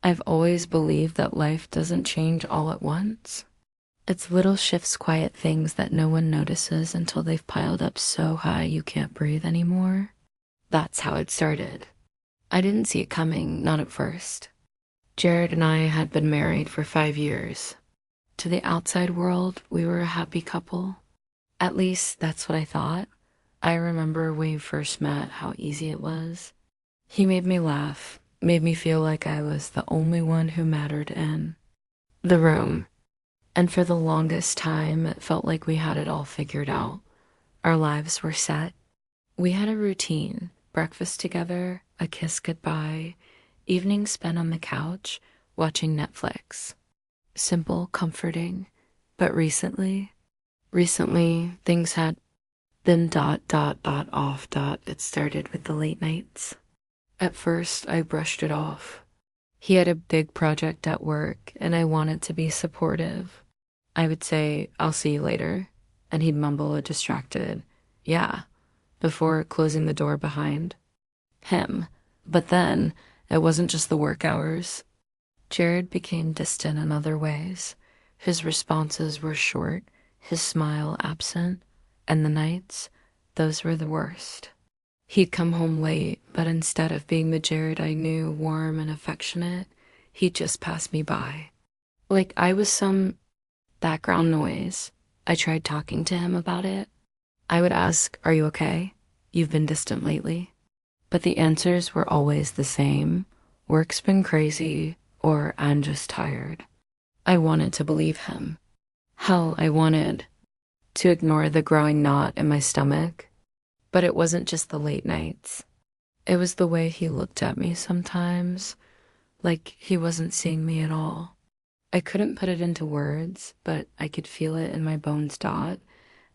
I've always believed that life doesn't change all at once. It's little shifts, quiet things that no one notices until they've piled up so high you can't breathe anymore. That's how it started. I didn't see it coming, not at first. Jared and I had been married for 5 years. To the outside world, we were a happy couple. At least that's what I thought. I remember when we first met how easy it was. He made me laugh, made me feel like I was the only one who mattered in the room. And for the longest time, it felt like we had it all figured out. Our lives were set. We had a routine: breakfast together, a kiss goodbye, evenings spent on the couch, watching Netflix. Simple, comforting. But recently, things had been off. It started with the late nights. At first, I brushed it off. He had a big project at work, and I wanted to be supportive. I would say, "I'll see you later," and he'd mumble a distracted, "Yeah," before closing the door behind him. But then, it wasn't just the work hours. Jared became distant in other ways. His responses were short, his smile absent, and the nights, those were the worst. He'd come home late, but instead of being the Jared I knew, warm and affectionate, he'd just pass me by. Like I was some background noise. I tried talking to him about it. I would ask, "Are you okay? You've been distant lately." But the answers were always the same: "Work's been crazy," or "I'm just tired." I wanted to believe him. Hell, I wanted to ignore the growing knot in my stomach. But it wasn't just the late nights. It was the way he looked at me sometimes, like he wasn't seeing me at all. I couldn't put it into words, but I could feel it in my bones.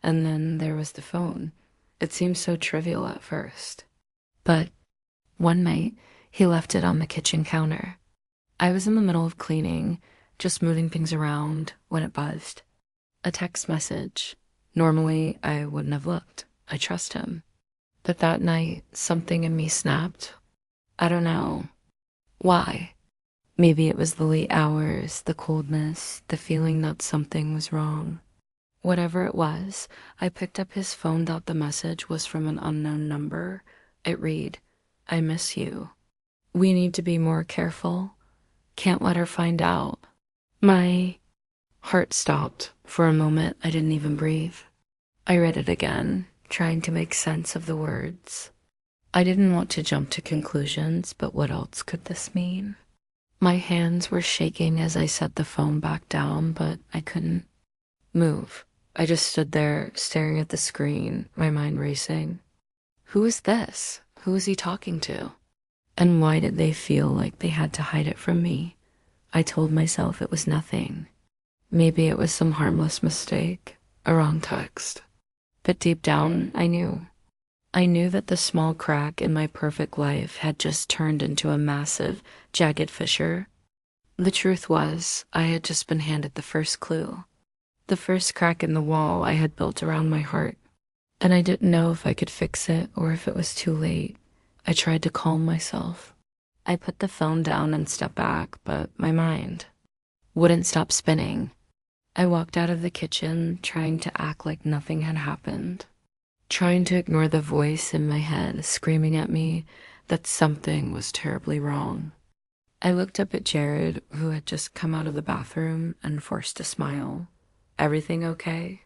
And then there was the phone. It seemed so trivial at first. But one night, he left it on the kitchen counter. I was in the middle of cleaning, just moving things around, when it buzzed. A text message. Normally, I wouldn't have looked. I trust him. But that night, something in me snapped. I don't know why. Maybe it was the late hours, the coldness, the feeling that something was wrong. Whatever it was, I picked up his phone. The message was from an unknown number. It read, "I miss you. We need to be more careful. Can't let her find out." My heart stopped. For a moment, I didn't even breathe. I read it again, trying to make sense of the words. I didn't want to jump to conclusions, but what else could this mean? My hands were shaking as I set the phone back down, but I couldn't move. I just stood there, staring at the screen, my mind racing. Who is this? Who is he talking to? And why did they feel like they had to hide it from me? I told myself it was nothing. Maybe it was some harmless mistake, a wrong text. But deep down, I knew. I knew that the small crack in my perfect life had just turned into a massive, jagged fissure. The truth was, I had just been handed the first clue. The first crack in the wall I had built around my heart. And I didn't know if I could fix it or if it was too late. I tried to calm myself. I put the phone down and stepped back, but my mind wouldn't stop spinning. I walked out of the kitchen, trying to act like nothing had happened, trying to ignore the voice in my head screaming at me that something was terribly wrong. I looked up at Jared, who had just come out of the bathroom, and forced a smile. "Everything okay?"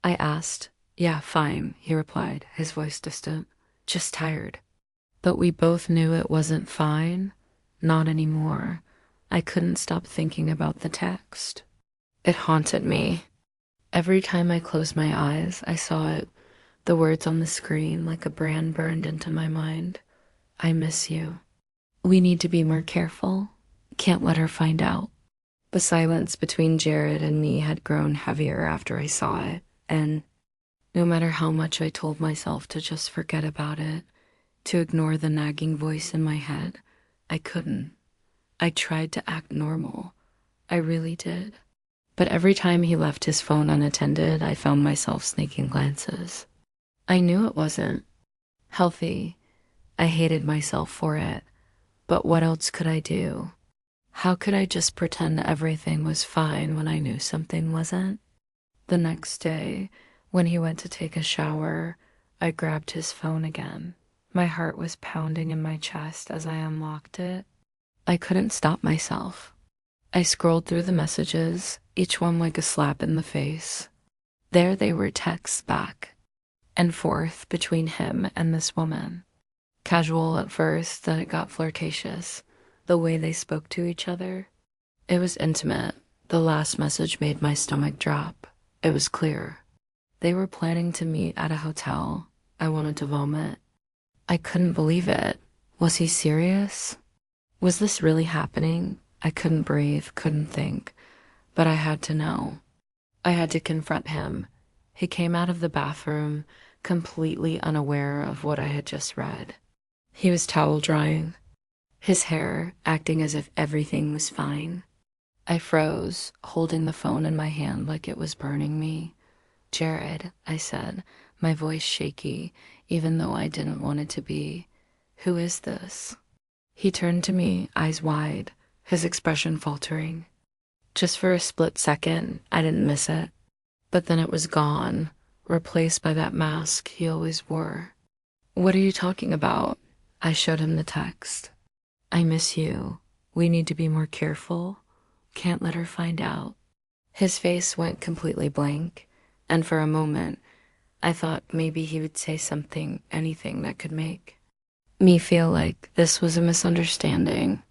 I asked. "Yeah, fine," he replied, his voice distant. "Just tired." But we both knew it wasn't fine. Not anymore. I couldn't stop thinking about the text. It haunted me. Every time I closed my eyes, I saw it, the words on the screen, like a brand burned into my mind. "I miss you. We need to be more careful. Can't let her find out." The silence between Jared and me had grown heavier after I saw it, and no matter how much I told myself to just forget about it, to ignore the nagging voice in my head, I couldn't. I tried to act normal. I really did. But every time he left his phone unattended, I found myself sneaking glances. I knew it wasn't healthy. I hated myself for it. But what else could I do? How could I just pretend everything was fine when I knew something wasn't? The next day, when he went to take a shower, I grabbed his phone again. My heart was pounding in my chest as I unlocked it. I couldn't stop myself. I scrolled through the messages, each one like a slap in the face. There they were, texts back and forth between him and this woman. Casual at first, then it got flirtatious. The way they spoke to each other. It was intimate. The last message made my stomach drop. It was clear. They were planning to meet at a hotel. I wanted to vomit. I couldn't believe it. Was he serious? Was this really happening? I couldn't breathe, couldn't think, but I had to know. I had to confront him. He came out of the bathroom, completely unaware of what I had just read. He was towel drying, his hair acting as if everything was fine. I froze, holding the phone in my hand like it was burning me. "Jared," I said, my voice shaky, even though I didn't want it to be. "Who is this?" He turned to me, eyes wide, his expression faltering. Just for a split second, I didn't miss it. But then it was gone, replaced by that mask he always wore. "What are you talking about?" I showed him the text. "I miss you. We need to be more careful. Can't let her find out." His face went completely blank, and for a moment, I thought maybe he would say something, anything that could make me feel like this was a misunderstanding.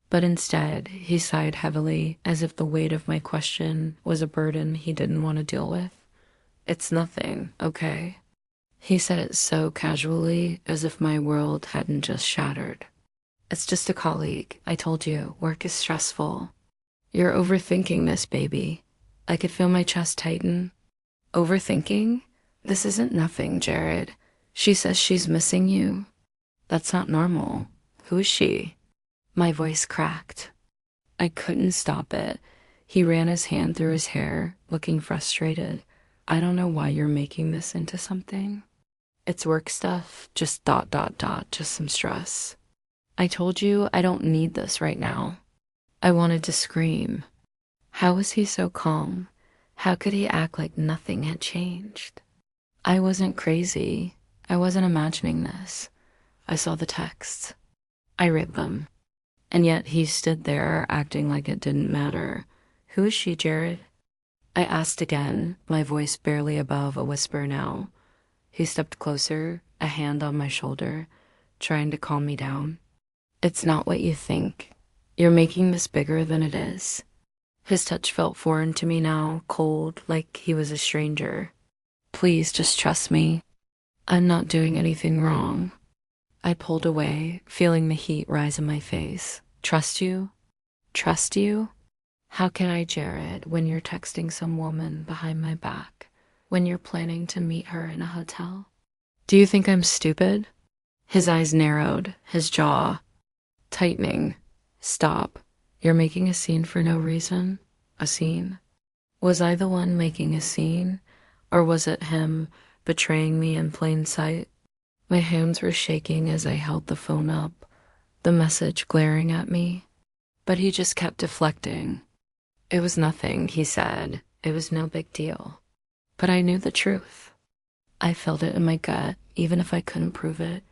But instead, he sighed heavily, as if the weight of my question was a burden he didn't want to deal with. "It's nothing, okay?" He said it so casually, as if my world hadn't just shattered. "It's just a colleague. I told you, work is stressful." "You're overthinking this, baby." I could feel my chest tighten. "Overthinking? This isn't nothing, Jared. She says she's missing you. That's not normal. Who is she?" My voice cracked. I couldn't stop it. He ran his hand through his hair, looking frustrated. "I don't know why you're making this into something. It's work stuff, just ... just some stress." "I told you I don't need this right now." I wanted to scream. How was he so calm? How could he act like nothing had changed? I wasn't crazy. I wasn't imagining this. I saw the texts. I read them. And yet he stood there acting like it didn't matter. "Who is she, Jared?" I asked again, my voice barely above a whisper now. He stepped closer, a hand on my shoulder, trying to calm me down. "It's not what you think. You're making this bigger than it is." His touch felt foreign to me now, cold, like he was a stranger. "Please just trust me. I'm not doing anything wrong." I pulled away, feeling the heat rise in my face. "Trust you? Trust you? How can I, Jared, when you're texting some woman behind my back, when you're planning to meet her in a hotel? Do you think I'm stupid?" His eyes narrowed, his jaw tightening. "Stop. You're making a scene for no reason." A scene? Was I the one making a scene? Or was it him betraying me in plain sight? My hands were shaking as I held the phone up, the message glaring at me. But he just kept deflecting. "It was nothing," he said. "It was no big deal." But I knew the truth. I felt it in my gut, even if I couldn't prove it.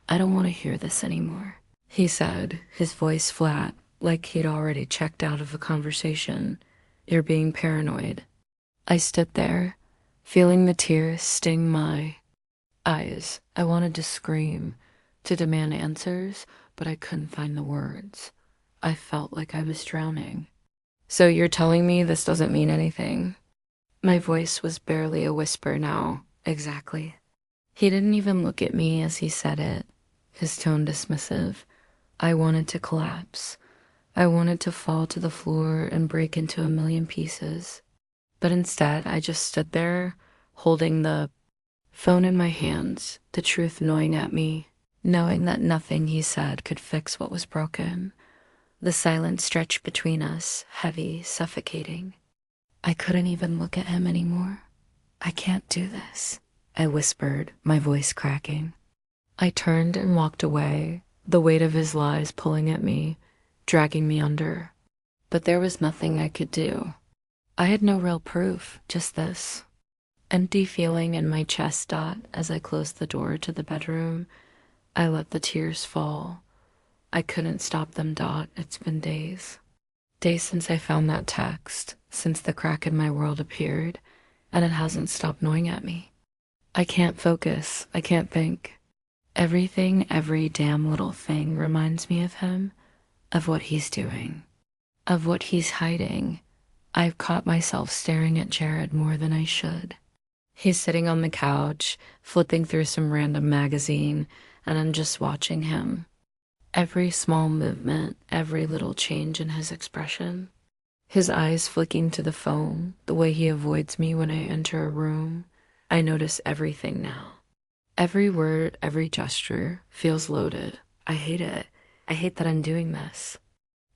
"I don't want to hear this anymore," he said, his voice flat, like he'd already checked out of the conversation. "You're being paranoid." I stood there, feeling the tears sting my eyes. I wanted to scream, to demand answers, but I couldn't find the words. I felt like I was drowning. "So you're telling me this doesn't mean anything?" My voice was barely a whisper now. Exactly. He didn't even look at me as he said it, his tone dismissive. I wanted to collapse. I wanted to fall to the floor and break into a million pieces. But instead, I just stood there, holding the phone in my hands, the truth gnawing at me, knowing that nothing he said could fix what was broken. The silence stretched between us, heavy, suffocating. I couldn't even look at him anymore. "I can't do this," I whispered, my voice cracking. I turned and walked away, the weight of his lies pulling at me, dragging me under. But there was nothing I could do. I had no real proof, just this empty feeling in my chest. As I closed the door to the bedroom, I let the tears fall. I couldn't stop them. It's been days. Days since I found that text, since the crack in my world appeared, and it hasn't stopped gnawing at me. I can't focus. I can't think. Everything, every damn little thing reminds me of him, of what he's doing, of what he's hiding. I've caught myself staring at Jared more than I should. He's sitting on the couch, flipping through some random magazine, and I'm just watching him. Every small movement, every little change in his expression. His eyes flicking to the phone, the way he avoids me when I enter a room. I notice everything now. Every word, every gesture feels loaded. I hate it. I hate that I'm doing this.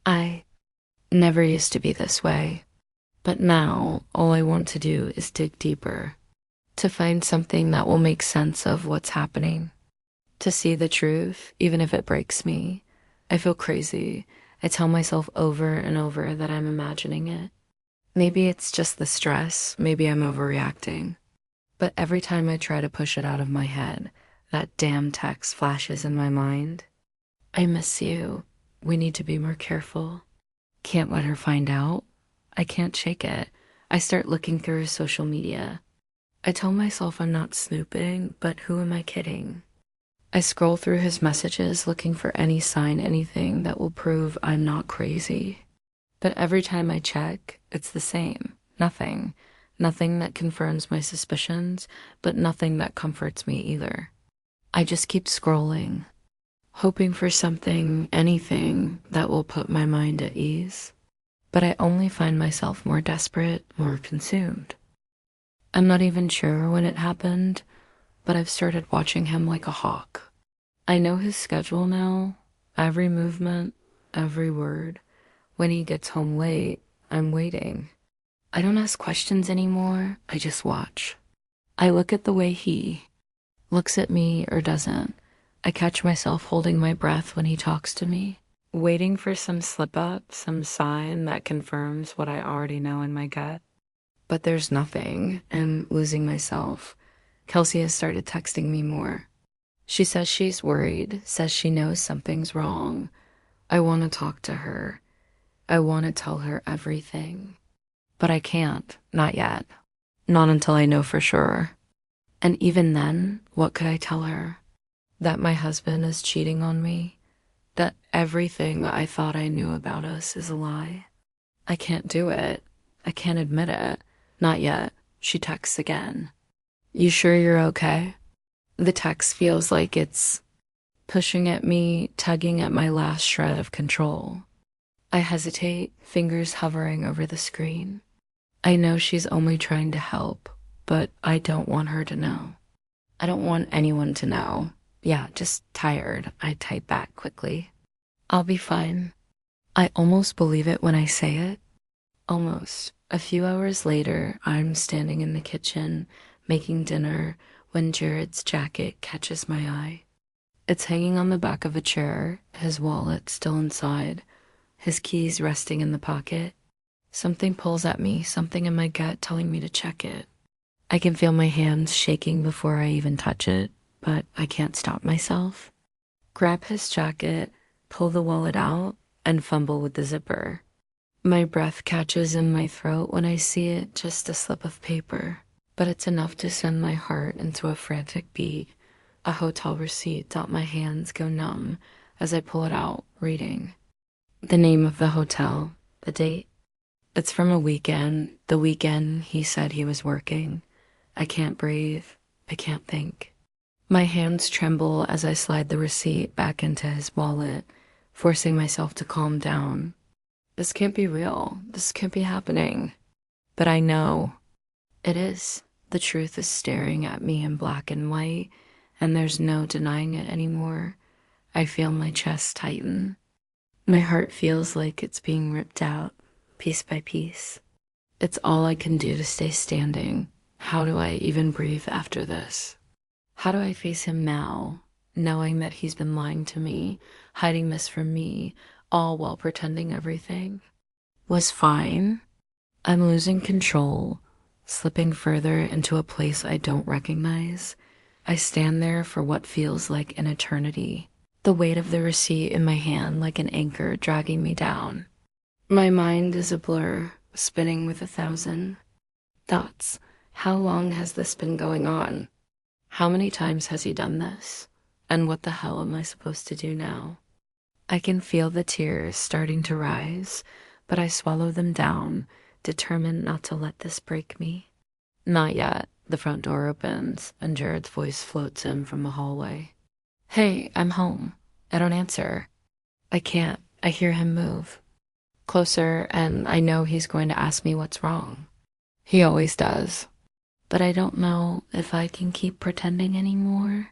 I never used to be this way. But now, all I want to do is dig deeper, to find something that will make sense of what's happening, to see the truth, even if it breaks me. I feel crazy. I tell myself over and over that I'm imagining it. Maybe it's just the stress, maybe I'm overreacting. But every time I try to push it out of my head, that damn text flashes in my mind. I miss you. We need to be more careful. Can't let her find out. I can't shake it. I start looking through his social media. I tell myself I'm not snooping, but who am I kidding? I scroll through his messages looking for any sign, anything that will prove I'm not crazy. But every time I check, it's the same. Nothing. Nothing that confirms my suspicions, but nothing that comforts me either. I just keep scrolling, hoping for something, anything that will put my mind at ease. But I only find myself more desperate, more consumed. I'm not even sure when it happened, but I've started watching him like a hawk. I know his schedule now, every movement, every word. When he gets home late, I'm waiting. I don't ask questions anymore, I just watch. I look at the way he looks at me or doesn't. I catch myself holding my breath when he talks to me, waiting for some slip up, some sign that confirms what I already know in my gut. But there's nothing. I'm losing myself. Kelsey has started texting me more. She says she's worried, says she knows something's wrong. I want to talk to her. I want to tell her everything. But I can't, not yet. Not until I know for sure. And even then, what could I tell her? That my husband is cheating on me? That everything I thought I knew about us is a lie? I can't do it. I can't admit it. Not yet. She texts again. You sure you're okay? The text feels like it's pushing at me, tugging at my last shred of control. I hesitate, fingers hovering over the screen. I know she's only trying to help, but I don't want her to know. I don't want anyone to know. Yeah, just tired. I type back quickly. I'll be fine. I almost believe it when I say it. Almost. A few hours later, I'm standing in the kitchen, making dinner, when Jared's jacket catches my eye. It's hanging on the back of a chair, his wallet still inside, his keys resting in the pocket. Something pulls at me, something in my gut telling me to check it. I can feel my hands shaking before I even touch it, but I can't stop myself. Grab his jacket, pull the wallet out, and fumble with the zipper. My breath catches in my throat when I see it, just a slip of paper, but it's enough to send my heart into a frantic beat. A hotel receipt. My hands go numb as I pull it out, reading. The name of the hotel, the date. It's from a weekend, the weekend he said he was working. I can't breathe. I can't think. My hands tremble as I slide the receipt back into his wallet, forcing myself to calm down. This can't be real. This can't be happening. But I know it is. The truth is staring at me in black and white, and there's no denying it anymore. I feel my chest tighten. My heart feels like it's being ripped out, piece by piece. It's all I can do to stay standing. How do I even breathe after this? How do I face him now, knowing that he's been lying to me, hiding this from me, all while pretending everything? was fine. I'm losing control, slipping further into a place I don't recognize. I stand there for what feels like an eternity, the weight of the receipt in my hand like an anchor dragging me down. My mind is a blur, spinning with 1,000 thoughts. How long has this been going on? How many times has he done this? And what the hell am I supposed to do now? I can feel the tears starting to rise, but I swallow them down, determined not to let this break me. Not yet. The front door opens, and Jared's voice floats in from the hallway. Hey, I'm home. I don't answer. I can't. I hear him move. Closer, and I know he's going to ask me what's wrong. He always does. But I don't know if I can keep pretending anymore.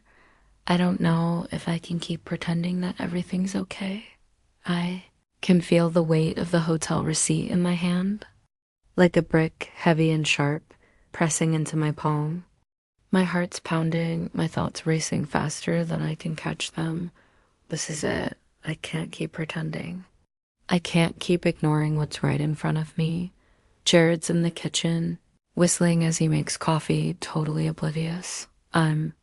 I don't know if I can keep pretending that everything's okay. I can feel the weight of the hotel receipt in my hand, like a brick, heavy and sharp, pressing into my palm. My heart's pounding, my thoughts racing faster than I can catch them. This is it. I can't keep pretending. I can't keep ignoring what's right in front of me. Jared's in the kitchen, whistling as he makes coffee, totally oblivious. I'm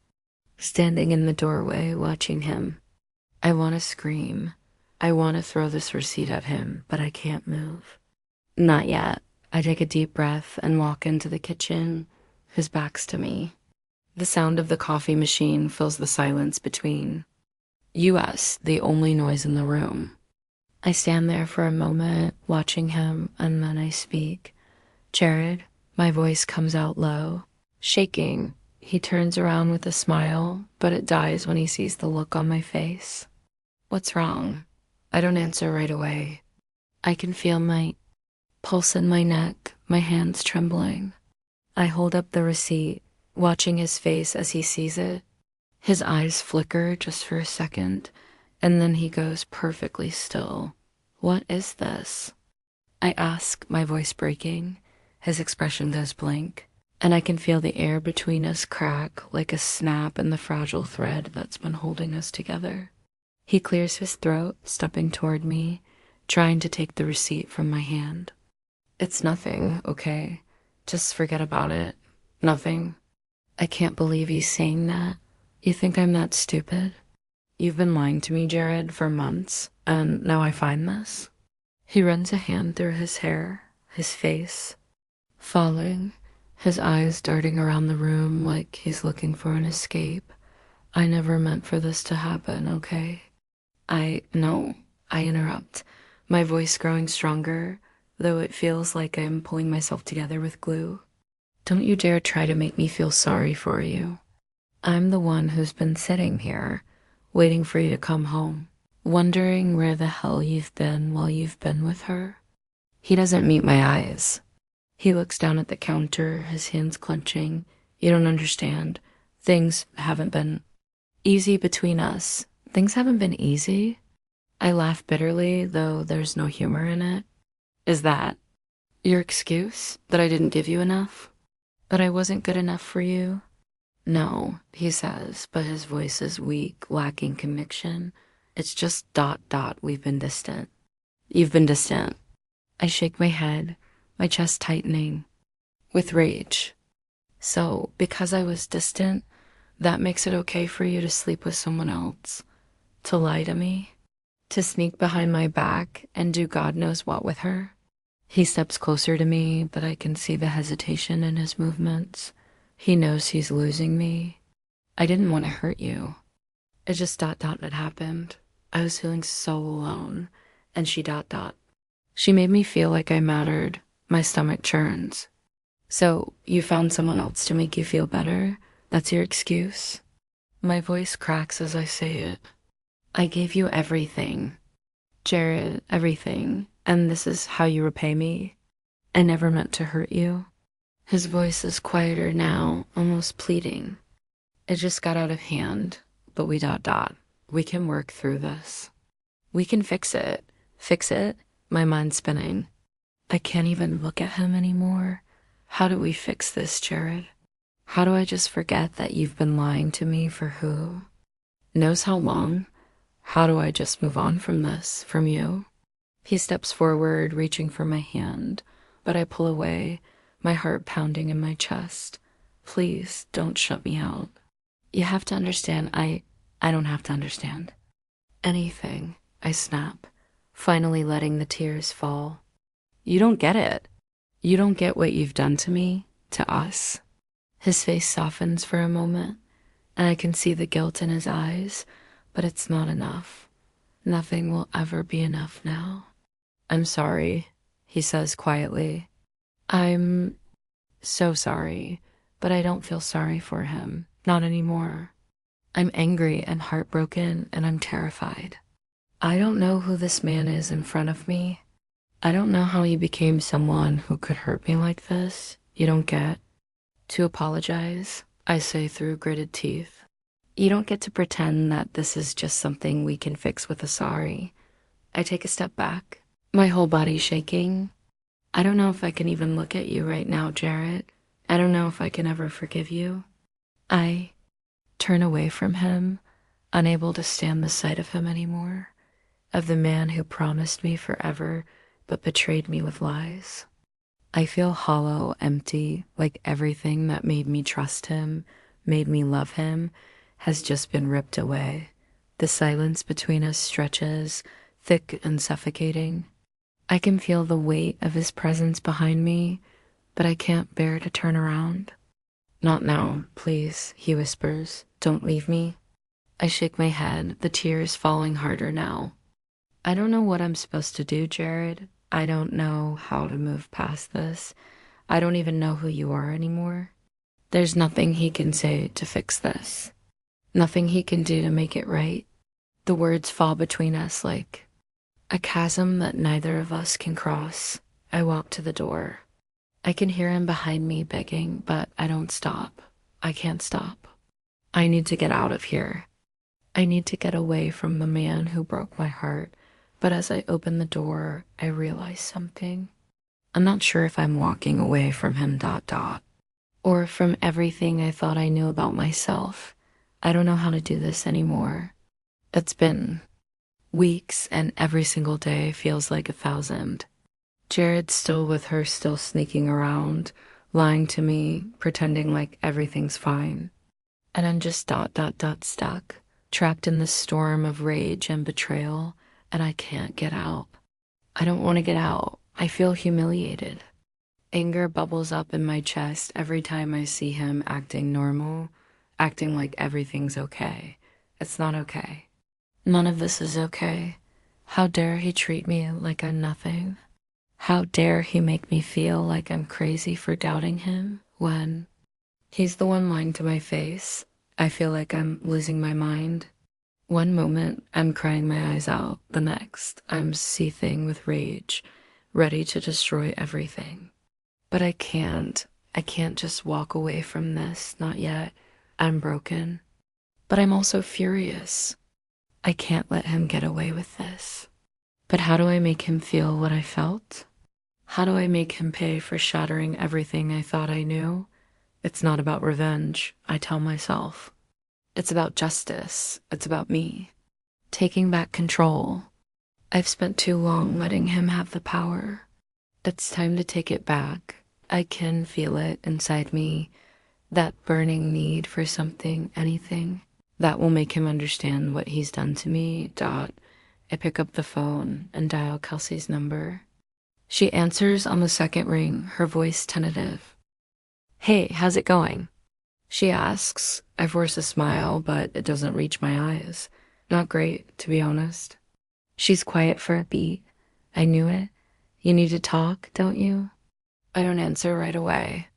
standing in the doorway, watching him. I want to scream. I want to throw this receipt at him, but I can't move. Not yet. I take a deep breath and walk into the kitchen. His back's to me. The sound of the coffee machine fills the silence between us, the only noise in the room. I stand there for a moment, watching him, and then I speak. Jared, my voice comes out low, shaking. He turns around with a smile, but it dies when he sees the look on my face. What's wrong? I don't answer right away. I can feel my pulse in my neck, my hands trembling. I hold up the receipt, watching his face as he sees it. His eyes flicker just for a second, and then he goes perfectly still. What is this? I ask, my voice breaking. His expression goes blank, and I can feel the air between us crack like a snap in the fragile thread that's been holding us together. He clears his throat, stepping toward me, trying to take the receipt from my hand. It's nothing, okay? Just forget about it. Nothing. I can't believe he's saying that. You think I'm that stupid? You've been lying to me, Jared, for months, and now I find this? He runs a hand through his hair, his face, falling, his eyes darting around the room like he's looking for an escape. I never meant for this to happen, okay? No, I interrupt, my voice growing stronger, though it feels like I'm pulling myself together with glue. Don't you dare try to make me feel sorry for you. I'm the one who's been sitting here, waiting for you to come home, wondering where the hell you've been while you've been with her. He doesn't meet my eyes. He looks down at the counter, his hands clenching. You don't understand. Things haven't been easy between us. Things haven't been easy. I laugh bitterly, though there's no humor in it. Is that your excuse? That I didn't give you enough? That I wasn't good enough for you? No, he says, but his voice is weak, lacking conviction. It's just ... we've been distant. You've been distant. I shake my head, my chest tightening, with rage. So, because I was distant, that makes it okay for you to sleep with someone else, to lie to me, to sneak behind my back and do God knows what with her? He steps closer to me, but I can see the hesitation in his movements. He knows he's losing me. I didn't want to hurt you. It just ... had happened. I was feeling so alone, and she ... She made me feel like I mattered. My stomach churns. So, you found someone else to make you feel better? That's your excuse? My voice cracks as I say it. I gave you everything. Jared, everything. And this is how you repay me? I never meant to hurt you. His voice is quieter now, almost pleading. It just got out of hand, but we ... We can work through this. We can fix it. Fix it? My mind's spinning. I can't even look at him anymore. How do we fix this, Jared? How do I just forget that you've been lying to me for who? Knows how long? How do I just move on from this, from you? He steps forward, reaching for my hand, but I pull away, my heart pounding in my chest. Please don't shut me out. You have to understand. I don't have to understand. Anything, I snap, finally letting the tears fall. You don't get it. You don't get what you've done to me, to us. His face softens for a moment, and I can see the guilt in his eyes, but it's not enough. Nothing will ever be enough now. I'm sorry, he says quietly. I'm so sorry, but I don't feel sorry for him. Not anymore. I'm angry and heartbroken, and I'm terrified. I don't know who this man is in front of me. I don't know how he became someone who could hurt me like this. You don't get. To apologize, I say through gritted teeth. You don't get to pretend that this is just something we can fix with a sorry. I take a step back, my whole body shaking. I don't know if I can even look at you right now, Jared. I don't know if I can ever forgive you. I turn away from him, unable to stand the sight of him anymore, of the man who promised me forever but betrayed me with lies. I feel hollow, empty, like everything that made me trust him, made me love him, has just been ripped away. The silence between us stretches, thick and suffocating. I can feel the weight of his presence behind me, but I can't bear to turn around. Not now, please, he whispers. Don't leave me. I shake my head, the tears falling harder now. I don't know what I'm supposed to do, Jared. I don't know how to move past this. I don't even know who you are anymore. There's nothing he can say to fix this. Nothing he can do to make it right. The words fall between us like a chasm that neither of us can cross. I walk to the door. I can hear him behind me begging, but I don't stop. I can't stop. I need to get out of here. I need to get away from the man who broke my heart. But as I open the door, I realize something. I'm not sure if I'm walking away from him ... or from everything I thought I knew about myself. I don't know how to do this anymore. It's been weeks, and every single day feels like 1,000. Jared's still with her, still sneaking around, lying to me, pretending like everything's fine. And I'm just ... stuck, trapped in this storm of rage and betrayal, and I can't get out. I don't want to get out. I feel humiliated. Anger bubbles up in my chest every time I see him acting normal, acting like everything's okay. It's not okay. None of this is okay. How dare he treat me like I'm nothing? How dare he make me feel like I'm crazy for doubting him when he's the one lying to my face? I feel like I'm losing my mind. One moment, I'm crying my eyes out. The next, I'm seething with rage, ready to destroy everything. But I can't. I can't just walk away from this, not yet. I'm broken. But I'm also furious. I can't let him get away with this. But how do I make him feel what I felt? How do I make him pay for shattering everything I thought I knew? It's not about revenge, I tell myself. It's about justice. It's about me. Taking back control. I've spent too long letting him have the power. It's time to take it back. I can feel it inside me, that burning need for something, anything, that will make him understand what he's done to me. I pick up the phone and dial Kelsey's number. She answers on the second ring, her voice tentative. Hey, how's it going? She asks. I force a smile, but it doesn't reach my eyes. Not great, to be honest. She's quiet for a beat. I knew it. You need to talk, don't you? I don't answer right away.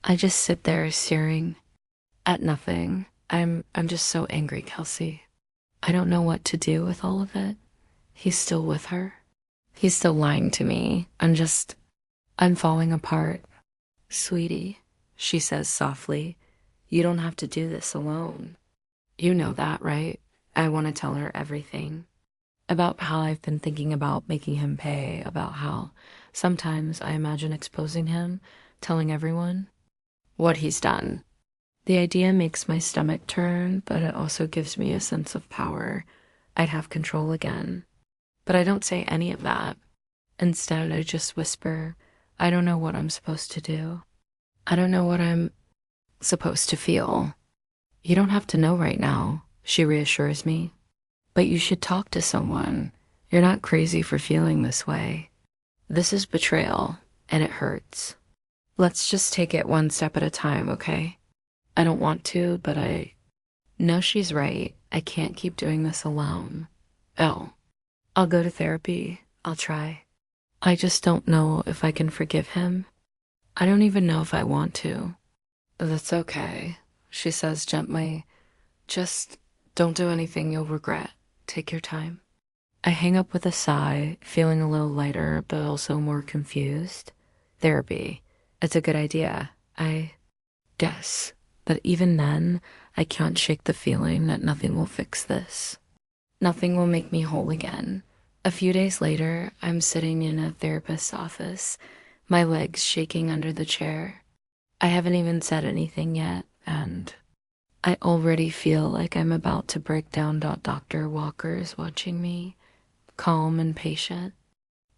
I just sit there staring at nothing. I'm just so angry, Kelsey. I don't know what to do with all of it. He's still with her. He's still lying to me. I'm falling apart. Sweetie, she says softly, you don't have to do this alone. You know that, right? I want to tell her everything. About how I've been thinking about making him pay, about how sometimes I imagine exposing him, telling everyone what he's done. The idea makes my stomach turn, but it also gives me a sense of power. I'd have control again. But I don't say any of that. Instead, I just whisper, I don't know what I'm supposed to do. I don't know what I'm supposed to feel. You don't have to know right now, she reassures me. But you should talk to someone. You're not crazy for feeling this way. This is betrayal, and it hurts. Let's just take it one step at a time, okay? I don't want to, but I know she's right. I can't keep doing this alone. Oh, I'll go to therapy. I'll try. I just don't know if I can forgive him. I don't even know if I want to. That's okay, she says gently. Just don't do anything you'll regret. Take your time. I hang up with a sigh, feeling a little lighter, but also more confused. Therapy. It's a good idea, I guess. But even then, I can't shake the feeling that nothing will fix this. Nothing will make me whole again. A few days later, I'm sitting in a therapist's office, my legs shaking under the chair. I haven't even said anything yet, and I already feel like I'm about to break down. Dr. Walker's watching me, calm and patient.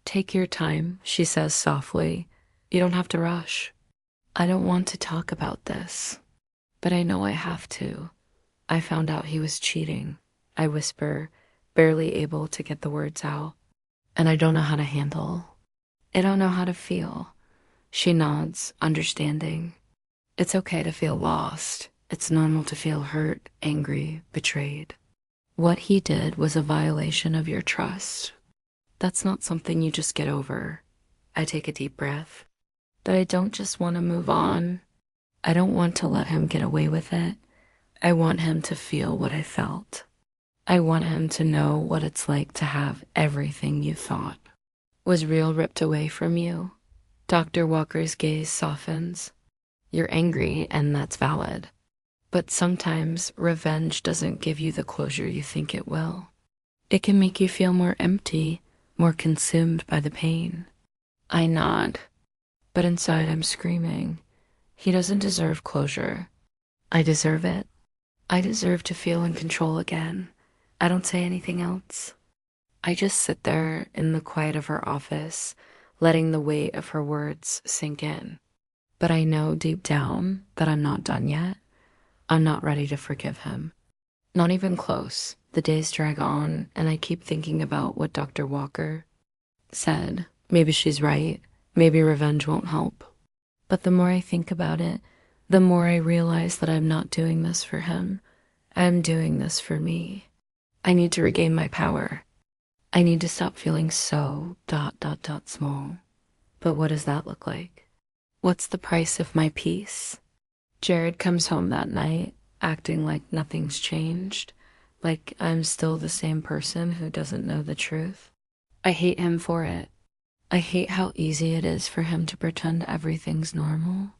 Take your time, she says softly. You don't have to rush. I don't want to talk about this, but I know I have to. I found out he was cheating, I whisper, barely able to get the words out. And I don't know how to handle. I don't know how to feel. She nods, understanding. It's okay to feel lost. It's normal to feel hurt, angry, betrayed. What he did was a violation of your trust. That's not something you just get over. I take a deep breath. But I don't just want to move on. I don't want to let him get away with it. I want him to feel what I felt. I want him to know what it's like to have everything you thought was real ripped away from you. Dr. Walker's gaze softens. You're angry, and that's valid. But sometimes revenge doesn't give you the closure you think it will. It can make you feel more empty, more consumed by the pain. I nod, but inside I'm screaming. He doesn't deserve closure. I deserve it. I deserve to feel in control again. I don't say anything else. I just sit there in the quiet of her office, letting the weight of her words sink in. But I know deep down that I'm not done yet. I'm not ready to forgive him. Not even close. The days drag on, and I keep thinking about what Dr. Walker said. Maybe she's right. Maybe revenge won't help. But the more I think about it, the more I realize that I'm not doing this for him. I'm doing this for me. I need to regain my power. I need to stop feeling so ... small. But what does that look like? What's the price of my peace? Jared comes home that night, acting like nothing's changed, like I'm still the same person who doesn't know the truth. I hate him for it. I hate how easy it is for him to pretend everything's normal.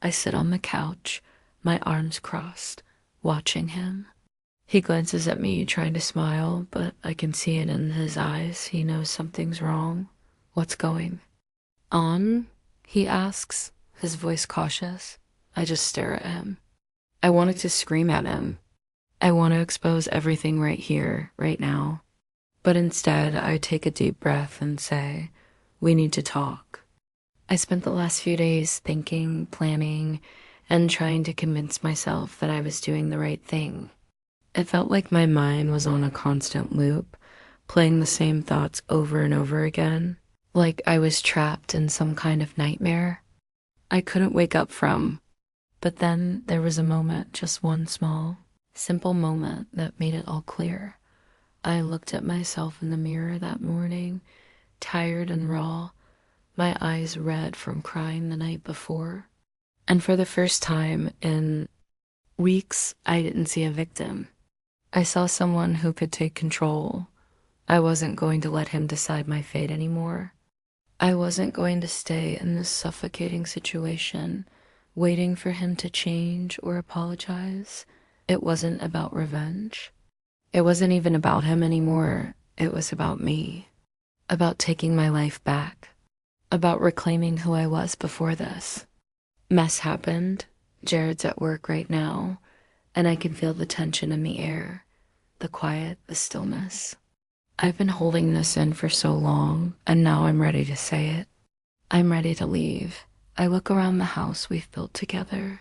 I sit on the couch, my arms crossed, watching him. He glances at me, trying to smile, but I can see it in his eyes. He knows something's wrong. What's going on? He asks, his voice cautious. I just stare at him. I wanted to scream at him. I want to expose everything right here, right now. But instead, I take a deep breath and say, we need to talk. I spent the last few days thinking, planning, and trying to convince myself that I was doing the right thing. It felt like my mind was on a constant loop, playing the same thoughts over and over again, like I was trapped in some kind of nightmare I couldn't wake up from. But then there was a moment, just one small, simple moment that made it all clear. I looked at myself in the mirror that morning, tired and raw, my eyes red from crying the night before. And for the first time in weeks, I didn't see a victim. I saw someone who could take control. I wasn't going to let him decide my fate anymore. I wasn't going to stay in this suffocating situation, waiting for him to change or apologize. It wasn't about revenge. It wasn't even about him anymore. It was about me. About taking my life back. About reclaiming who I was before this. Mess happened. Jared's at work right now, and I can feel the tension in the air, the quiet, the stillness. I've been holding this in for so long, and now I'm ready to say it. I'm ready to leave. I look around the house we've built together.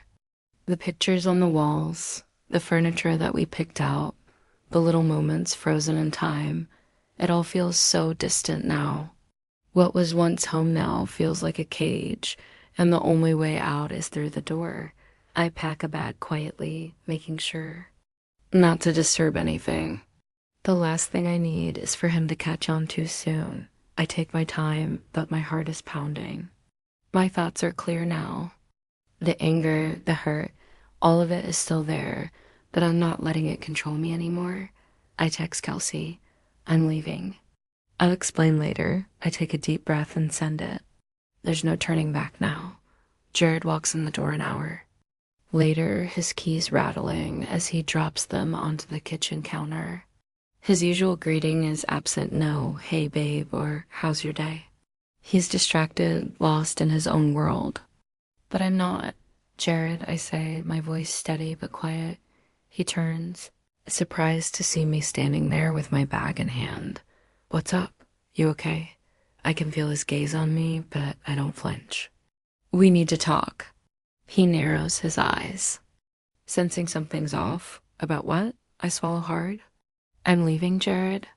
The pictures on the walls, the furniture that we picked out, the little moments frozen in time. It all feels so distant now. What was once home now feels like a cage, and the only way out is through the door. I pack a bag quietly, making sure not to disturb anything. The last thing I need is for him to catch on too soon. I take my time, but my heart is pounding. My thoughts are clear now. The anger, the hurt, all of it is still there, but I'm not letting it control me anymore. I text Kelsey. I'm leaving. I'll explain later. I take a deep breath and send it. There's no turning back now. Jared walks in the door an hour later, his keys rattling as he drops them onto the kitchen counter. His usual greeting is absent no, hey babe, or how's your day? He's distracted, lost in his own world. But I'm not. Jared, I say, my voice steady but quiet. He turns, surprised to see me standing there with my bag in hand. What's up? You okay? I can feel his gaze on me, but I don't flinch. We need to talk. He narrows his eyes. Sensing something's off. About what? I swallow hard. I'm leaving, Jared.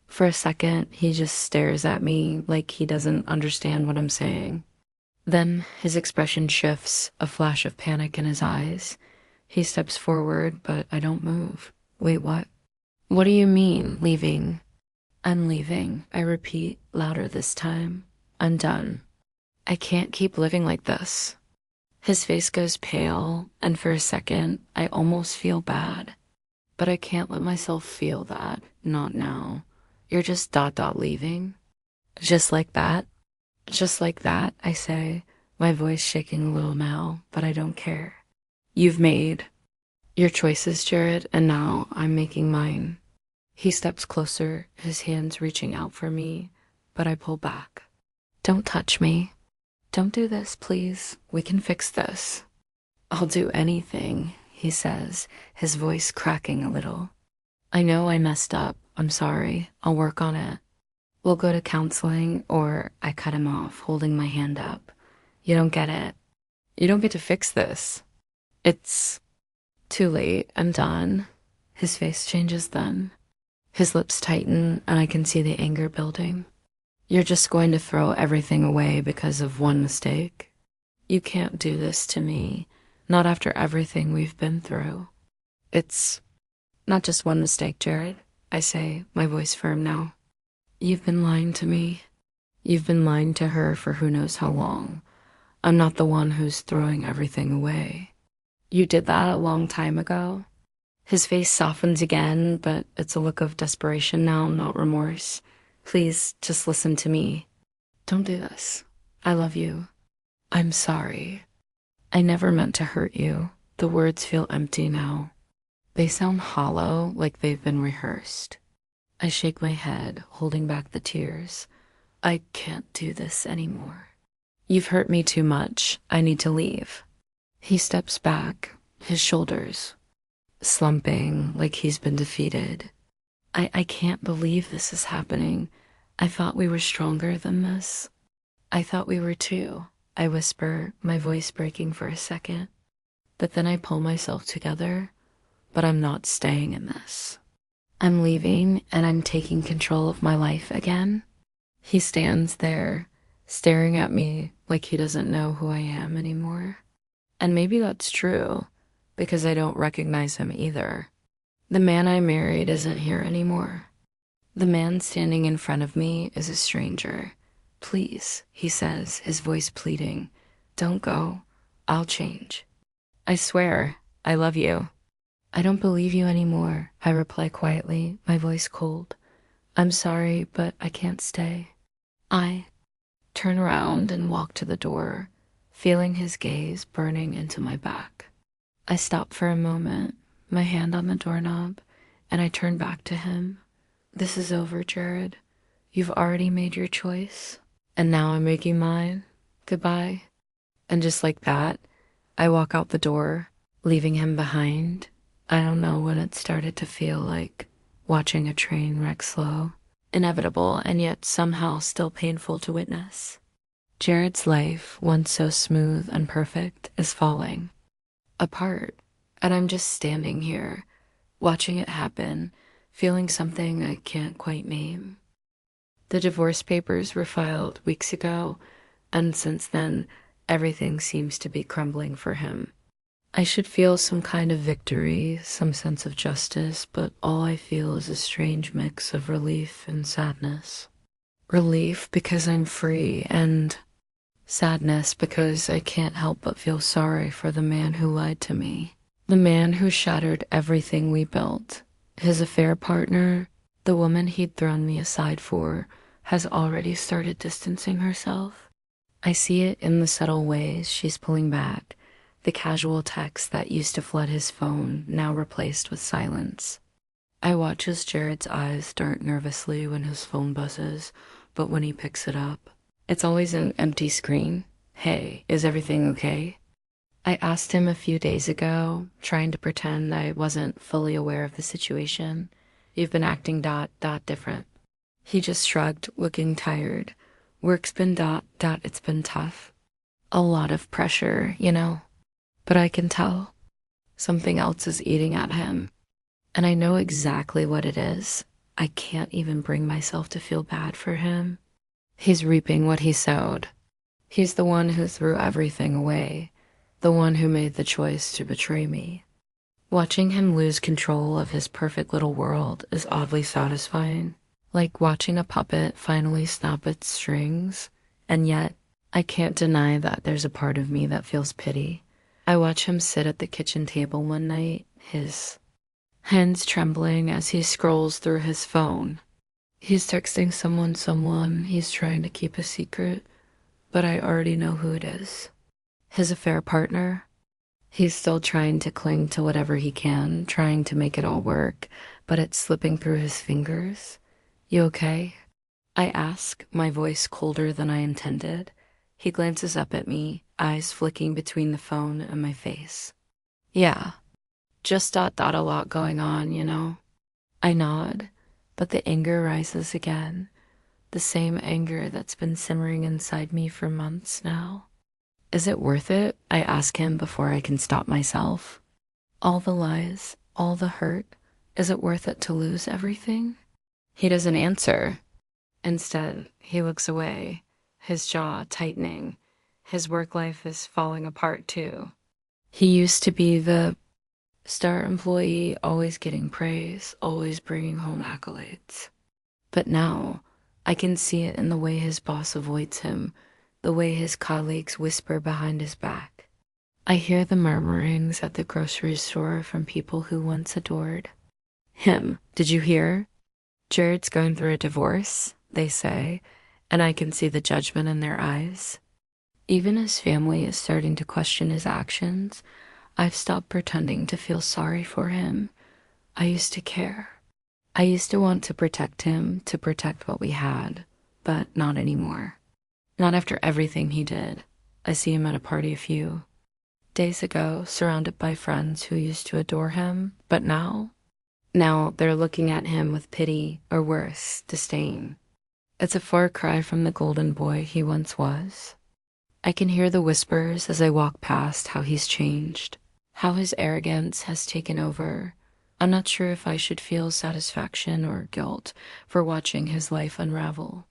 For a second, he just stares at me like he doesn't understand what I'm saying. Then his expression shifts, a flash of panic in his eyes. He steps forward, but I don't move. Wait, what? What do you mean, leaving? I'm leaving, I repeat, louder this time. I'm done. I can't keep living like this. His face goes pale, and for a second, I almost feel bad. But I can't let myself feel that, not now. You're just leaving. Just like that? Just like that, I say, my voice shaking a little now, but I don't care. You've made your choices, Jared, and now I'm making mine. He steps closer, his hands reaching out for me, but I pull back. Don't touch me. Don't do this, please. We can fix this. I'll do anything, he says, his voice cracking a little. I know I messed up. I'm sorry. I'll work on it. We'll go to counseling, or I cut him off, holding my hand up. You don't get it. You don't get to fix this. It's too late. I'm done. His face changes then. His lips tighten, and I can see the anger building. You're just going to throw everything away because of one mistake? You can't do this to me, not after everything we've been through. It's not just one mistake, Jared, I say, my voice firm now. You've been lying to me. You've been lying to her for who knows how long. I'm not the one who's throwing everything away. You did that a long time ago. His face softens again, but it's a look of desperation now, not remorse. Please, just listen to me. Don't do this. I love you. I'm sorry. I never meant to hurt you. The words feel empty now. They sound hollow, like they've been rehearsed. I shake my head, holding back the tears. I can't do this anymore. You've hurt me too much. I need to leave. He steps back, his shoulders slumping like he's been defeated. I can't believe this is happening. I thought we were stronger than this. I thought we were too, I whisper, my voice breaking for a second. But then I pull myself together. But I'm not staying in this. I'm leaving, and I'm taking control of my life again. He stands there, staring at me like he doesn't know who I am anymore. And maybe that's true, because I don't recognize him either. The man I married isn't here anymore. The man standing in front of me is a stranger. Please, he says, his voice pleading. Don't go. I'll change. I swear, I love you. I don't believe you anymore, I reply quietly, my voice cold. I'm sorry, but I can't stay. I turn around and walk to the door, feeling his gaze burning into my back. I stop for a moment, my hand on the doorknob, and I turn back to him. This is over, Jared. You've already made your choice, and now I'm making mine. Goodbye. And just like that, I walk out the door, leaving him behind. I don't know when it started to feel like watching a train wreck slow. inevitable and yet somehow still painful to witness. Jared's life, once so smooth and perfect, is falling apart, and I'm just standing here, watching it happen, feeling something I can't quite name. The divorce papers were filed weeks ago, and since then, everything seems to be crumbling for him. I should feel some kind of victory, some sense of justice, but all I feel is a strange mix of relief and sadness. Relief because I'm free, and sadness because I can't help but feel sorry for the man who lied to me. The man who shattered everything we built. His affair partner, the woman he'd thrown me aside for, has already started distancing herself. I see it in the subtle ways she's pulling back, the casual texts that used to flood his phone, now replaced with silence. I watch as Jared's eyes dart nervously when his phone buzzes, but when he picks it up, it's always an empty screen. Hey, is everything okay? I asked him a few days ago, trying to pretend I wasn't fully aware of the situation. You've been acting different. He just shrugged, looking tired. Work's been it's been tough. A lot of pressure, you know. But I can tell something else is eating at him. And I know exactly what it is. I can't even bring myself to feel bad for him. He's reaping what he sowed. He's the one who threw everything away, the one who made the choice to betray me. Watching him lose control of his perfect little world is oddly satisfying, like watching a puppet finally snap its strings, and yet I can't deny that there's a part of me that feels pity. I watch him sit at the kitchen table one night, his hands trembling as he scrolls through his phone. He's texting someone he's trying to keep a secret, but I already know who it is. His affair partner. He's still trying to cling to whatever he can, trying to make it all work, but it's slipping through his fingers. You okay? I ask, my voice colder than I intended. He glances up at me, eyes flicking between the phone and my face. Yeah, just a lot going on, you know? I nod, but the anger rises again. The same anger that's been simmering inside me for months now. Is it worth it? I ask him before I can stop myself. All the lies, all the hurt, is it worth it to lose everything? He doesn't answer. Instead, he looks away, his jaw tightening. His work life is falling apart too. He used to be the star employee, always getting praise, always bringing home accolades. But now, I can see it in the way his boss avoids him, the way his colleagues whisper behind his back. I hear the murmurings at the grocery store from people who once adored him. Did you hear? Jared's going through a divorce, they say, and I can see the judgment in their eyes. Even his family is starting to question his actions. I've stopped pretending to feel sorry for him. I used to care. I used to want to protect him, to protect what we had, but not anymore. Not after everything he did. I see him at a party a few days ago, surrounded by friends who used to adore him, but now they're looking at him with pity, or worse, disdain. It's a far cry from the golden boy he once was. I can hear the whispers as I walk past how he's changed, how his arrogance has taken over. I'm not sure if I should feel satisfaction or guilt for watching his life unravel.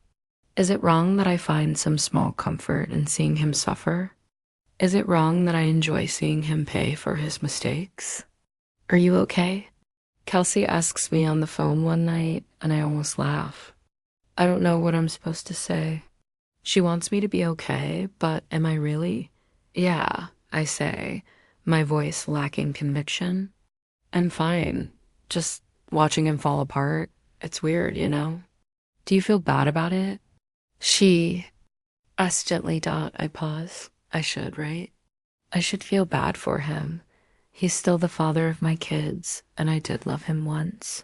Is it wrong that I find some small comfort in seeing him suffer? Is it wrong that I enjoy seeing him pay for his mistakes? Are you okay? Kelsey asks me on the phone one night, and I almost laugh. I don't know what I'm supposed to say. She wants me to be okay, but am I really? Yeah, I say, my voice lacking conviction. I'm fine. Just watching him fall apart. It's weird, you know? Do you feel bad about it? She asks gently. I pause. I should, right? I should feel bad for him. He's still the father of my kids, and I did love him once.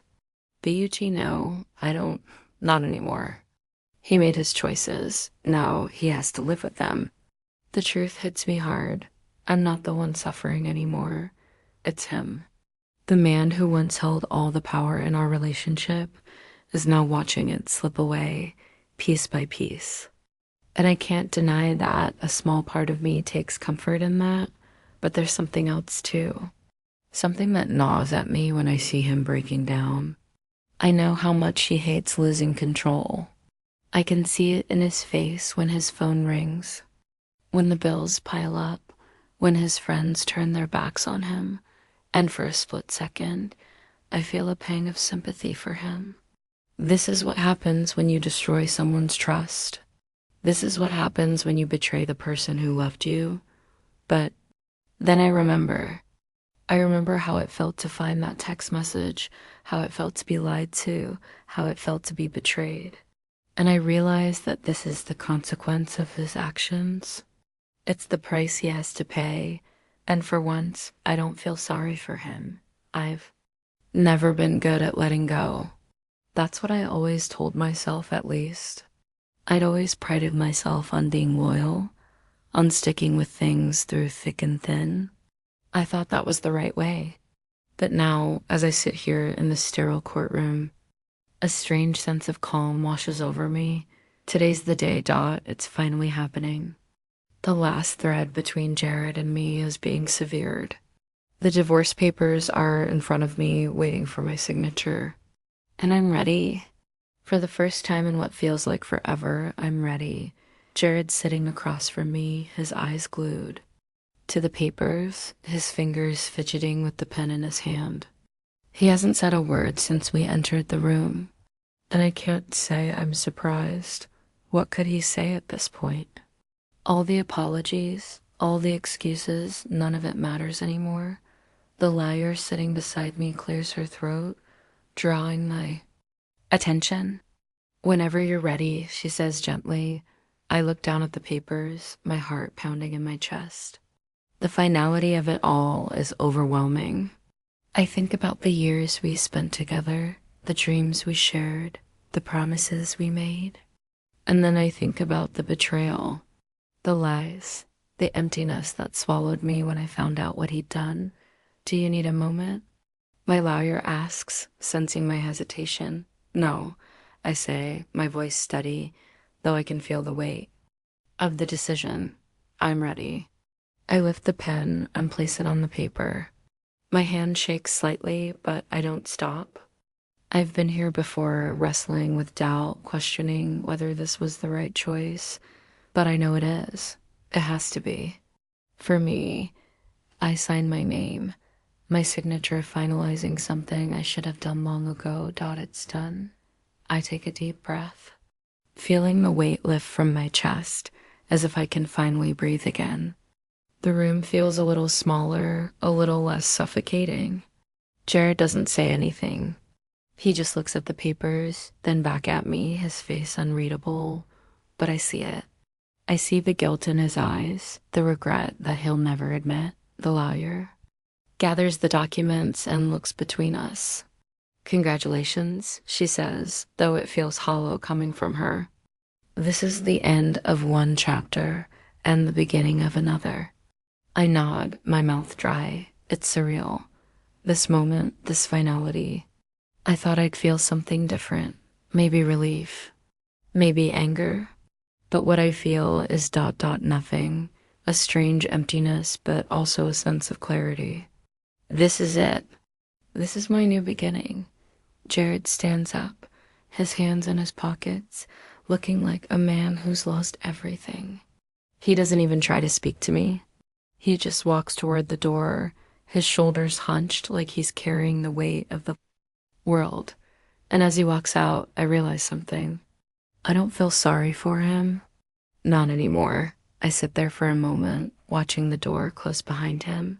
But no, I don't. Not anymore. He made his choices. Now he has to live with them. The truth hits me hard. I'm not the one suffering anymore. It's him. The man who once held all the power in our relationship is now watching it slip away, piece by piece. And I can't deny that a small part of me takes comfort in that, but there's something else too. Something that gnaws at me when I see him breaking down. I know how much he hates losing control. I can see it in his face when his phone rings, when the bills pile up, when his friends turn their backs on him, and for a split second, I feel a pang of sympathy for him. This is what happens when you destroy someone's trust. This is what happens when you betray the person who loved you. But then I remember how it felt to find that text message, how it felt to be lied to, how it felt to be betrayed. And I realized that this is the consequence of his actions. It's the price he has to pay. And for once, I don't feel sorry for him. I've never been good at letting go. That's what I always told myself, at least. I'd always prided myself on being loyal, on sticking with things through thick and thin. I thought that was the right way. But now, as I sit here in the sterile courtroom, a strange sense of calm washes over me. Today's the day, Dot. It's finally happening. The last thread between Jared and me is being severed. The divorce papers are in front of me, waiting for my signature. And I'm ready. For the first time in what feels like forever, I'm ready. Jared's sitting across from me, his eyes glued to the papers, his fingers fidgeting with the pen in his hand. He hasn't said a word since we entered the room, and I can't say I'm surprised. What could he say at this point? All the apologies, all the excuses, none of it matters anymore. The liar sitting beside me clears her throat, drawing my attention. Whenever you're ready, she says gently. I look down at the papers, my heart pounding in my chest. The finality of it all is overwhelming. I think about the years we spent together, the dreams we shared, the promises we made. And then I think about the betrayal, the lies, the emptiness that swallowed me when I found out what he'd done. Do you need a moment? My lawyer asks, sensing my hesitation. No, I say, my voice steady, though I can feel the weight of the decision. I'm ready. I lift the pen and place it on the paper. My hand shakes slightly, but I don't stop. I've been here before, wrestling with doubt, questioning whether this was the right choice, but I know it is. It has to be. For me, I sign my name, my signature finalizing something I should have done long ago. It's done. I take a deep breath, feeling the weight lift from my chest, as if I can finally breathe again. The room feels a little smaller, a little less suffocating. Jared doesn't say anything. He just looks at the papers, then back at me, his face unreadable, but I see it. I see the guilt in his eyes, the regret that he'll never admit. The lawyer gathers the documents and looks between us. Congratulations, she says, though it feels hollow coming from her. This is the end of one chapter and the beginning of another. I nod, my mouth dry. It's surreal. This moment, this finality. I thought I'd feel something different. Maybe relief. Maybe anger. But what I feel is nothing. A strange emptiness, but also a sense of clarity. This is it. This is my new beginning. Jared stands up, his hands in his pockets, looking like a man who's lost everything. He doesn't even try to speak to me. He just walks toward the door, his shoulders hunched like he's carrying the weight of the world. And as he walks out, I realize something. I don't feel sorry for him. Not anymore. I sit there for a moment, watching the door close behind him.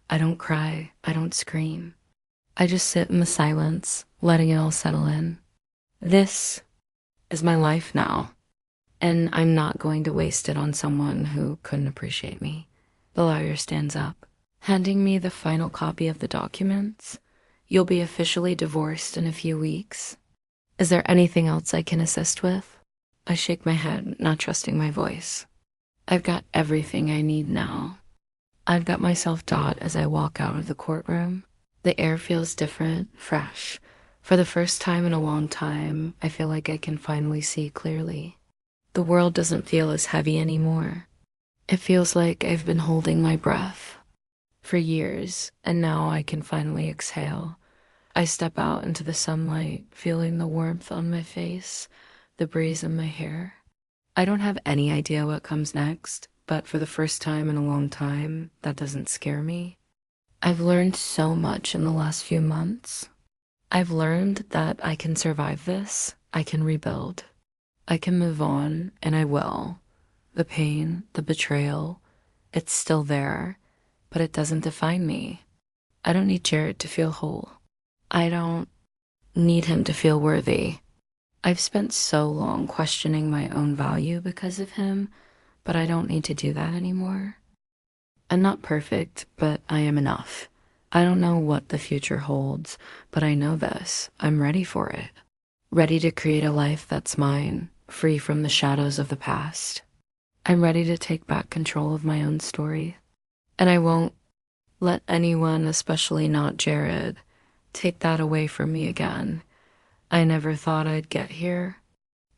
I don't cry. I don't scream. I just sit in the silence, letting it all settle in. This is my life now, and I'm not going to waste it on someone who couldn't appreciate me. The lawyer stands up, handing me the final copy of the documents. You'll be officially divorced in a few weeks. Is there anything else I can assist with? I shake my head, not trusting my voice. I've got everything I need now. I've got myself as I walk out of the courtroom. The air feels different, fresh, For the first time in a long time, I feel like I can finally see clearly. The world doesn't feel as heavy anymore. It feels like I've been holding my breath for years, and now I can finally exhale. I step out into the sunlight, feeling the warmth on my face, the breeze in my hair. I don't have any idea what comes next, but for the first time in a long time, that doesn't scare me. I've learned so much in the last few months. I've learned that I can survive this, I can rebuild, I can move on, and I will. The pain, the betrayal, it's still there, but it doesn't define me. I don't need Jared to feel whole. I don't need him to feel worthy. I've spent so long questioning my own value because of him, but I don't need to do that anymore. I'm not perfect, but I am enough. I don't know what the future holds, but I know this. I'm ready for it. Ready to create a life that's mine, free from the shadows of the past. I'm ready to take back control of my own story. And I won't let anyone, especially not Jared, take that away from me again. I never thought I'd get here.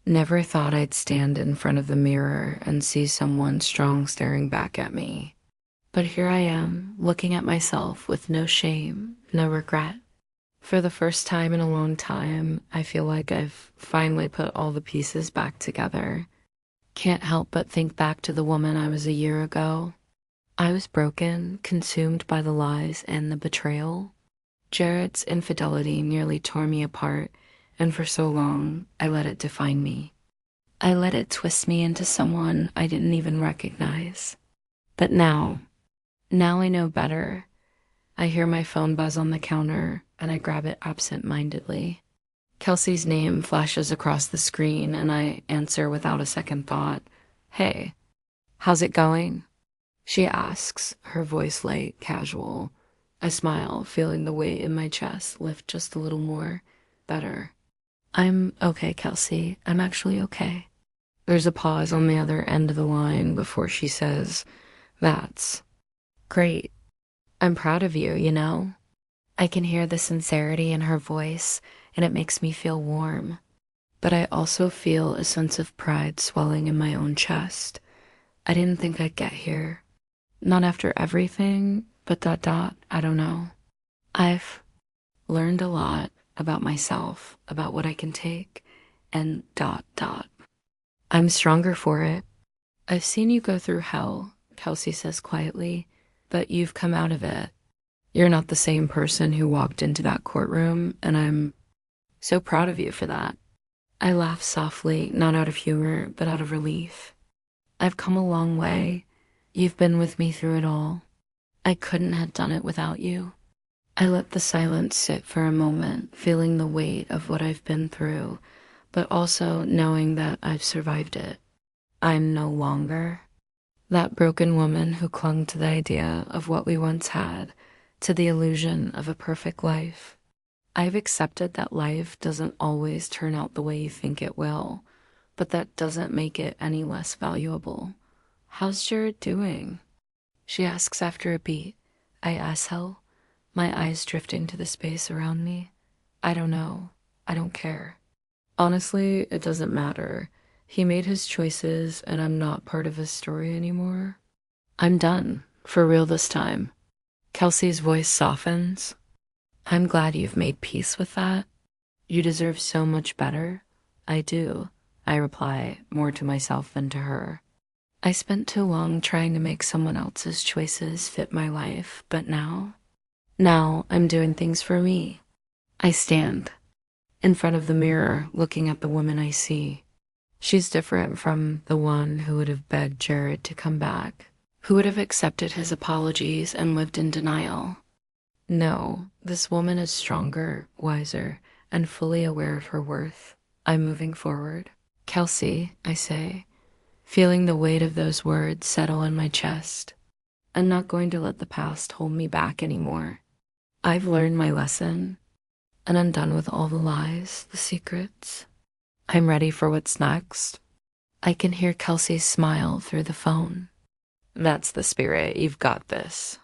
Never thought I'd stand in front of the mirror and see someone strong staring back at me. But here I am, looking at myself with no shame, no regret. For the first time in a long time, I feel like I've finally put all the pieces back together. Can't help but think back to the woman I was a year ago. I was broken, consumed by the lies and the betrayal. Jared's infidelity nearly tore me apart, and for so long, I let it define me. I let it twist me into someone I didn't even recognize. But now I know better. I hear my phone buzz on the counter, and I grab it absent-mindedly. Kelsey's name flashes across the screen, and I answer without a second thought. "Hey, how's it going?" She asks, her voice light, casual. I smile, feeling the weight in my chest lift just a little more. Better. "I'm okay, Kelsey. I'm actually okay." There's a pause on the other end of the line before she says, "That's great. I'm proud of you, you know?" I can hear the sincerity in her voice, and it makes me feel warm. But I also feel a sense of pride swelling in my own chest. I didn't think I'd get here. Not after everything, but I don't know. I've learned a lot about myself, about what I can take, and I'm stronger for it. "I've seen you go through hell," Kelsey says quietly, "but you've come out of it. You're not the same person who walked into that courtroom, and I'm so proud of you for that." I laugh softly, not out of humor, but out of relief. "I've come a long way. You've been with me through it all. I couldn't have done it without you." I let the silence sit for a moment, feeling the weight of what I've been through, but also knowing that I've survived it. I'm no longer that broken woman who clung to the idea of what we once had, to the illusion of a perfect life. I've accepted that life doesn't always turn out the way you think it will, but that doesn't make it any less valuable. "How's Jared doing?" she asks after a beat. I exhale, my eyes drifting to the space around me. I don't know. I don't care. Honestly, it doesn't matter. He made his choices, and I'm not part of his story anymore. I'm done, for real this time. Kelsey's voice softens. "I'm glad you've made peace with that. You deserve so much better." "I do," I reply, more to myself than to her. I spent too long trying to make someone else's choices fit my life, but now I'm doing things for me. I stand in front of the mirror, looking at the woman I see. She's different from the one who would have begged Jared to come back, who would have accepted his apologies and lived in denial. No, this woman is stronger, wiser, and fully aware of her worth. I'm moving forward. "Kelsey," I say, feeling the weight of those words settle in my chest. I'm not going to let the past hold me back anymore. I've learned my lesson, and I'm done with all the lies, the secrets. I'm ready for what's next. I can hear Kelsey's smile through the phone. "That's the spirit. You've got this."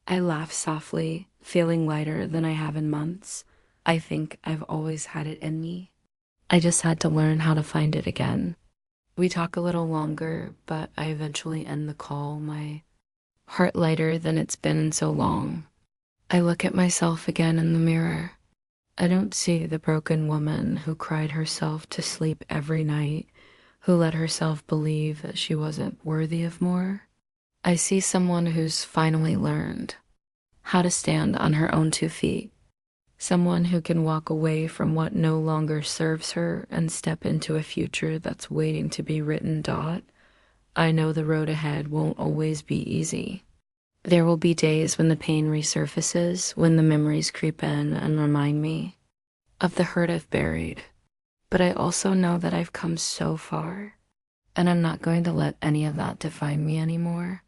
I laugh softly, feeling lighter than I have in months. I think I've always had it in me. I just had to learn how to find it again. We talk a little longer, but I eventually end the call, my heart lighter than it's been in so long. I look at myself again in the mirror. I don't see the broken woman who cried herself to sleep every night, who let herself believe that she wasn't worthy of more. I see someone who's finally learned how to stand on her own 2 feet, someone who can walk away from what no longer serves her and step into a future that's waiting to be written. I know the road ahead won't always be easy. There will be days when the pain resurfaces, when the memories creep in and remind me of the hurt I've buried. But I also know that I've come so far, and I'm not going to let any of that define me anymore.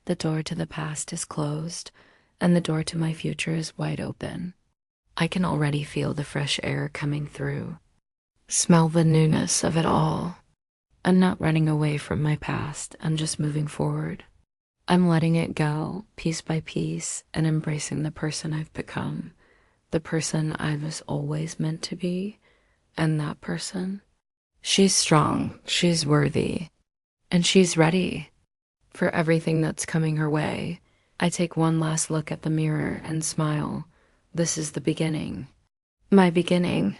The door to the past is closed, and the door to my future is wide open. I can already feel the fresh air coming through, smell the newness of it all. I'm not running away from my past, I'm just moving forward. I'm letting it go, piece by piece, and embracing the person I've become, the person I was always meant to be, and that person. She's strong, she's worthy, and she's ready for everything that's coming her way. I take one last look at the mirror and smile. This is the beginning. My beginning.